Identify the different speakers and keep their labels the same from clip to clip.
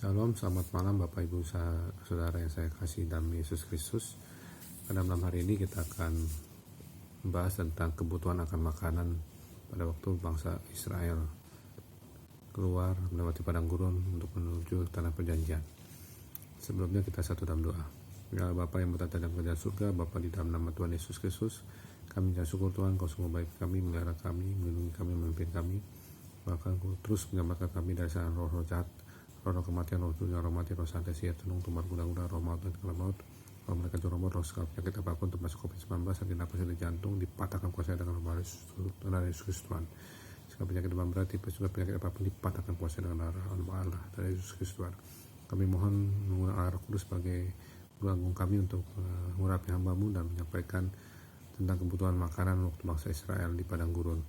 Speaker 1: Shalom, selamat malam Bapak Ibu Saudara yang saya kasih dalam Yesus Kristus. Pada malam hari ini kita akan membahas tentang kebutuhan akan makanan pada waktu bangsa Israel keluar melewati padang gurun untuk menuju tanah perjanjian. Sebelumnya kita satu dalam doa. Ya Bapa yang bertata dalam kerajaan surga, Bapa di dalam nama Tuhan Yesus Kristus, kami mengucap syukur Tuhan, Kau sungguh baik kami, melihara kami, melindungi kami, memimpin kami, bahkan Kau terus menyelamatkan kami dari serangan roh-roh jahat, roh kematian, roh dunia, roh mati, roh santai, sia, tenung, tumbar, guna-guna, roh maut dan kelam maut, roh mereka joromot, roh segala penyakit apapun termasuk COVID-19, sakit napas di jantung, dipatahkan kuasa dengan darah Yesus Kristus Tuhan. Segala penyakit demam berat, tipes, juga penyakit apapun dipatahkan kuasa dengan darah Allah dari Yesus Kristus Tuhan. Kami mohon menggunakan Roh Kudus sebagai guru agung kami untuk mengurapi hamba-Mu dan menyampaikan tentang kebutuhan makanan waktu bangsa Israel di padang gurun.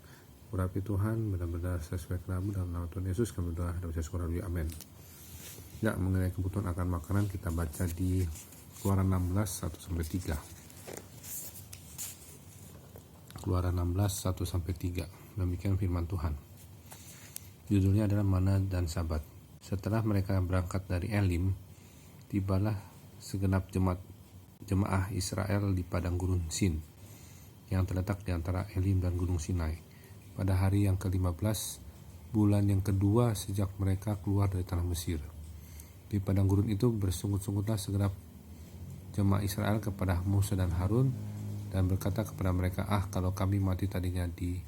Speaker 1: Urapi Tuhan, benar-benar sesuai kehendak-Mu, dalam nama Tuhan Yesus kami berdoa dan ucap syukur. Amin. Ya, mengenai kebutuhan akan makanan kita baca di Keluaran 16 1-3. Keluaran 16 1-3. Demikian firman Tuhan. Judulnya adalah Mana dan Sabat. Setelah mereka berangkat dari Elim, tibalah segenap jemaah Israel di padang gurun Sin yang terletak di antara Elim dan Gunung Sinai. Pada hari yang ke-15 bulan yang kedua sejak mereka keluar dari tanah Mesir. Di padang gurun itu bersungut-sungutlah segenap jemaah Israel kepada Musa dan Harun dan berkata kepada mereka, kalau kami mati tadinya di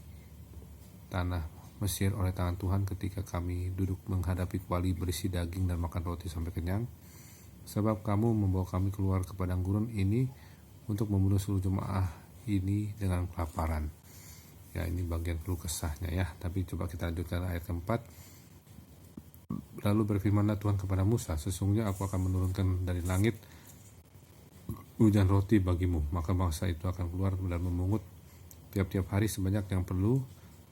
Speaker 1: tanah Mesir oleh tangan Tuhan ketika kami duduk menghadapi kuali berisi daging dan makan roti sampai kenyang, sebab kamu membawa kami keluar ke padang gurun ini untuk membunuh seluruh jemaah ini dengan kelaparan. Ya, ini bagian keluh kesahnya ya, tapi coba kita lanjutkan ayat keempat. Lalu berfirmanlah Tuhan kepada Musa, sesungguhnya aku akan menurunkan dari langit hujan roti bagimu, maka bangsa itu akan keluar dan memungut tiap-tiap hari sebanyak yang perlu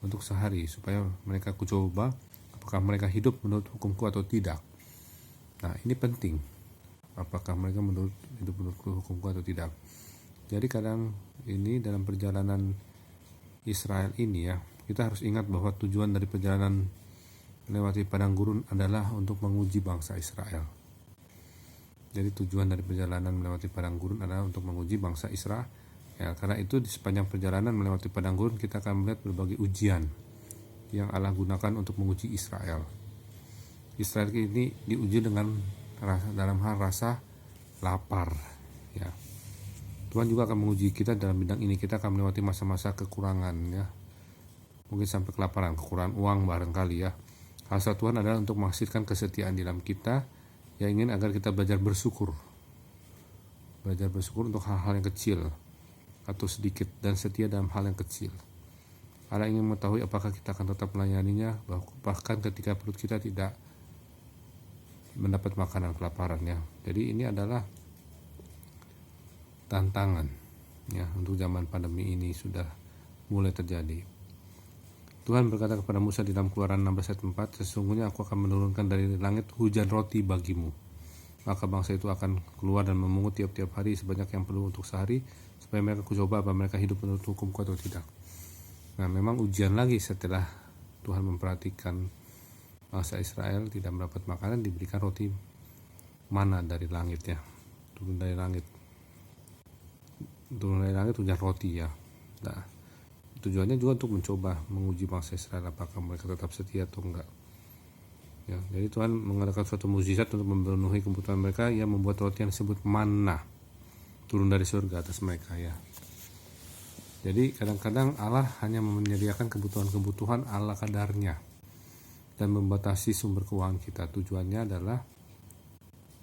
Speaker 1: untuk sehari, supaya mereka kucoba apakah mereka hidup menurut hukumku atau tidak. Nah, ini penting, apakah mereka hidup menurut hukumku atau tidak. Jadi kadang ini dalam perjalanan Israel ini ya, kita harus ingat bahwa tujuan dari perjalanan melewati padang gurun adalah untuk menguji bangsa Israel. Jadi tujuan dari perjalanan melewati padang gurun adalah untuk menguji bangsa Israel. Ya, karena itu di sepanjang perjalanan melewati padang gurun kita akan melihat berbagai ujian yang Allah gunakan untuk menguji Israel. Israel ini diuji dalam hal rasa lapar. Ya. Tuhan juga akan menguji kita dalam bidang ini. Kita akan melewati masa-masa kekurangan ya. Mungkin sampai kelaparan, kekurangan uang barangkali ya. Hasrat Tuhan adalah untuk menghasilkan kesetiaan di dalam kita yang ingin agar kita belajar bersyukur untuk hal-hal yang kecil atau sedikit dan setia dalam hal yang kecil. Allah ingin mengetahui apakah kita akan tetap melayaninya bahkan ketika perut kita tidak mendapat makanan kelaparan ya. Jadi ini adalah tantangan ya untuk zaman pandemi ini sudah mulai terjadi. Tuhan berkata kepada Musa di dalam Keluaran 16 ayat 4, sesungguhnya aku akan menurunkan dari langit hujan roti bagimu. Maka bangsa itu akan keluar dan memungut tiap-tiap hari sebanyak yang perlu untuk sehari, supaya mereka kucoba apa mereka hidup menurut hukumku atau tidak. Nah, memang ujian lagi setelah Tuhan memperhatikan bangsa Israel tidak mendapat makanan, diberikan roti mana dari langit ya. Turun dari langit hujan roti ya. Nah, tujuannya juga untuk mencoba menguji bangsa Israel apakah mereka tetap setia atau enggak. Ya, jadi Tuhan mengadakan suatu mukjizat untuk memenuhi kebutuhan mereka yang membuat roti yang disebut manna turun dari surga atas mereka ya. Jadi kadang-kadang Allah hanya menyediakan kebutuhan-kebutuhan ala kadarnya dan membatasi sumber keuangan kita. Tujuannya adalah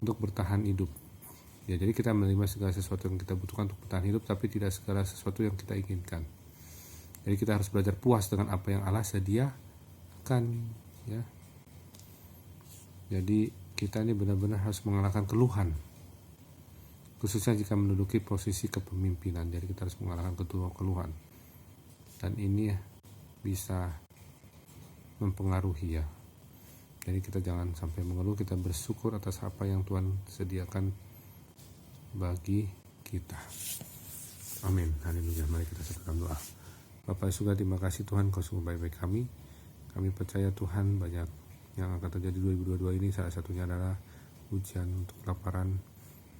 Speaker 1: untuk bertahan hidup. Ya, jadi kita menerima segala sesuatu yang kita butuhkan untuk bertahan hidup, tapi tidak segala sesuatu yang kita inginkan. Jadi kita harus belajar puas dengan apa yang Allah sediakan ya. Jadi kita ini benar-benar harus mengalahkan keluhan, khususnya jika menduduki posisi kepemimpinan. Jadi kita harus mengalahkan keluhan, dan ini bisa mempengaruhi ya. Jadi kita jangan sampai mengeluh, kita bersyukur atas apa yang Tuhan sediakan bagi kita. Amin. Haleluya. Mari kita satukan doa. Bapak surga, terima kasih Tuhan, Kau sungguh baik-baik kami. Kami percaya Tuhan banyak yang akan terjadi 2022 ini. Salah satunya adalah ujian untuk kelaparan.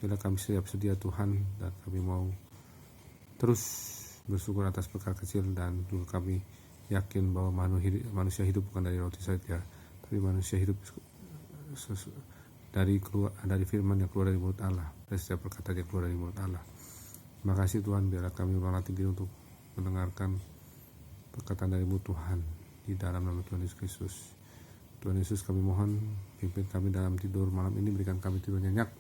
Speaker 1: Bila kami siap sedia Tuhan, dan kami mau terus bersyukur atas perkara kecil, dan juga kami yakin bahwa manusia hidup bukan dari roti saja, tapi manusia hidup dari firman yang keluar dari mulut Allah, dari setiap perkataan yang keluar dari mulut Allah. Terima kasih Tuhan, biarlah kami berlatih diri untuk mendengarkan perkataan dari mulut Tuhan di dalam nama Tuhan Yesus Kristus. Tuhan Yesus, kami mohon pimpin kami dalam tidur malam ini, berikan kami tidur nyenyak,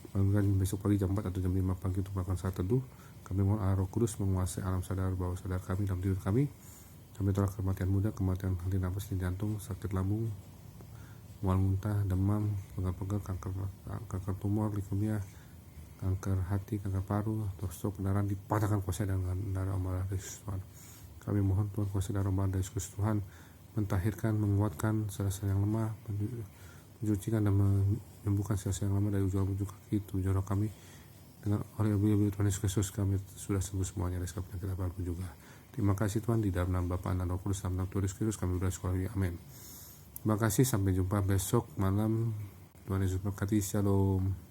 Speaker 1: bangunkan besok pagi jam 4 atau jam 5 pagi untuk melakukan saat teduh. Kami mohon Allah Roh Kudus menguasai alam sadar bawah sadar kami dalam tidur kami. Kami tolak kematian muda, kematian henti nafas di jantung, sakit lambung, mual muntah, demam, pegal-pegal, kanker tumor, leukemia, kanker hati, kanker paru, atau stroke, pendarahan dipatahkan kuasa dengan darah amarah Yesus Tuhan. Kami mohon Tuhan kuasa darah amarah Yesus Tuhan mentahirkan, menguatkan sel-sel yang lemah, mencucikan dan menyembuhkan sel-sel yang lemah dari ujung kaki tujuh roh kami. Dengan oleh Tuhan Yesus Kristus kami sudah sembuh semuanya dari segala penyakit apapun juga. Terima kasih Tuhan, di dalam nama Bapa dan Roh Kudus, dalam nama Tuhan Yesus Kristus kami berdoa. Amin. Terima kasih, sampai jumpa besok malam. Tuhan Yesus berkati. Shalom.